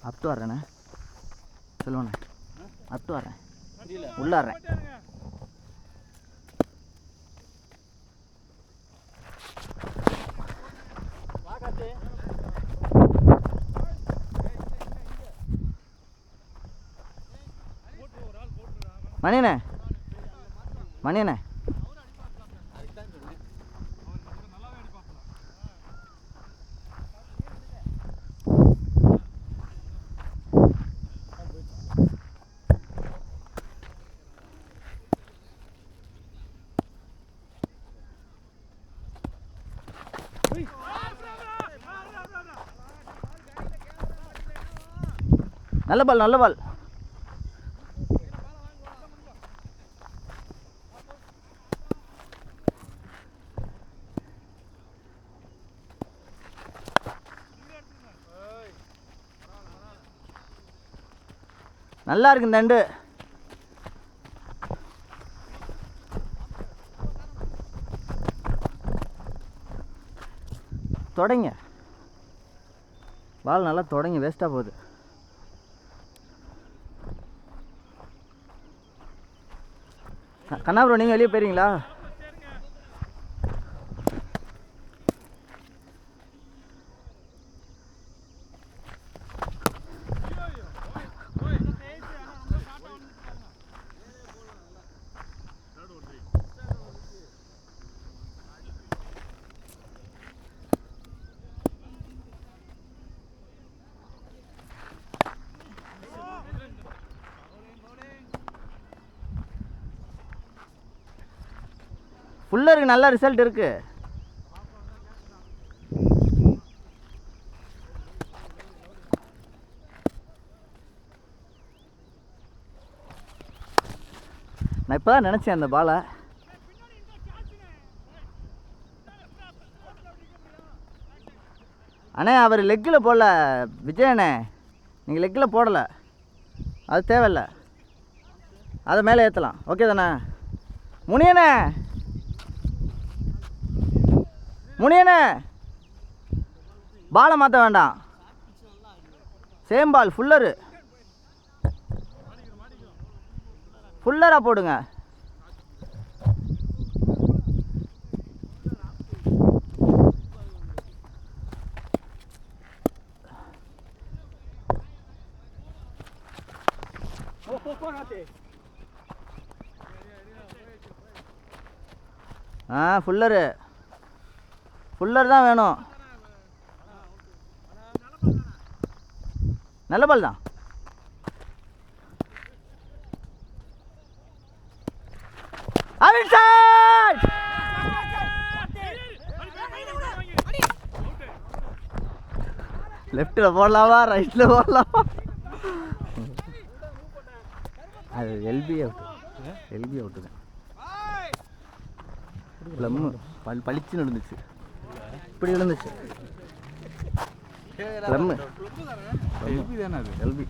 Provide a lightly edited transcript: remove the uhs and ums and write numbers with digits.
Up வர்றேண்ணே சொல்லுவேண்ணே. Up வர்றேன் உள்ளாடுறேன். மணியண்ணே மணியண்ணே நல்ல பால் நல்ல பால். நல்லா இருக்கு இந்த நண்டு. தொடங்க பால் நல்லா தொடங்க, வேஸ்ட்டாக போகுது. கண்ணா ப்ரோ நீங்கள் வெளியே போயிருங்களா? ஃபுல்லருக்கு நல்ல ரிசல்ட் இருக்கு. நான் இப்போ தான் நினச்சேன் அந்த பாலை. அண்ணே அவர் லெக்கில் போடல விஜயண்ணே, நீங்கள் லெக்கில் போடலை, அது தேவையில்லை, அதை மேலே ஏற்றலாம். ஓகே தானே முனியண்ணே? முனியண்ணே பாலை மாற்ற வேண்டாம், சேம் பால் ஃபுல்லரு ஃபுல்லராக போடுங்க. ஃபுல்லரு ஃபுல்லர் தான் வேணும். நல்ல பால் தான். லெஃப்டில் போடலாமா ரைட்டில் போடலாமா? அது எல்பி அவுட்டு, எல்பி அவுட்டு தான். ப்ளம்மு பளிச்சுன்னு இருந்துச்சு, இப்படி இருந்துச்சு ப்ளம்மு. எல்பி தானே அது, எல்பி.